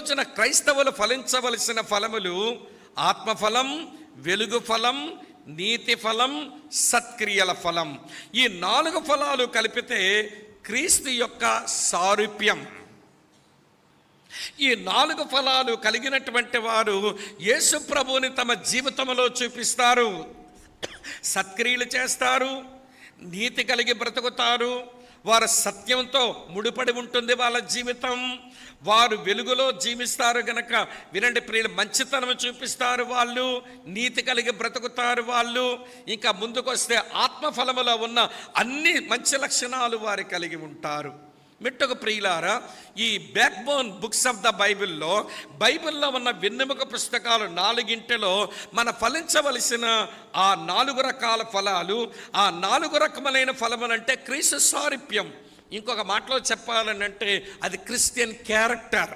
రోజున క్రైస్తవులు ఫలించవలసిన ఫలములు ఆత్మఫలం, వెలుగు ఫలం, నీతి ఫలం, సత్క్రియల ఫలం. ఈ 4 ఫలాలు కలిపితే క్రీస్తు యొక్క సారూప్యం. ఈ 4 ఫలాలు కలిగినటువంటి వారు యేసు ప్రభువుని తమ జీవితంలో చూపిస్తారు. సత్క్రియలు చేస్తారు, నీతి కలిగి బ్రతుకుతారు, వారు సత్యంతో ముడిపడి ఉంటుంది వాళ్ళ జీవితం. వారు వెలుగులో జీవిస్తారు గనక వినండి ప్రియులు, మంచితనం చూపిస్తారు వాళ్ళు, నీతి కలిగి బ్రతుకుతారు వాళ్ళు. ఇంకా ముందుకొస్తే ఆత్మఫలములో ఉన్న అన్ని మంచి లక్షణాలు వారు కలిగి ఉంటారు. మిట్టకు ప్రియులారా, ఈ back bone books of the బైబిల్లో ఉన్న వెన్నెముక పుస్తకాలు 4 మన ఫలించవలసిన ఆ 4 రకాల ఫలాలు, ఆ 4 రకములైన ఫలములంటే క్రీస్తు సారూప్యం. ఇంకొక మాటలో చెప్పాలనంటే అది క్రిస్టియన్ క్యారెక్టర్.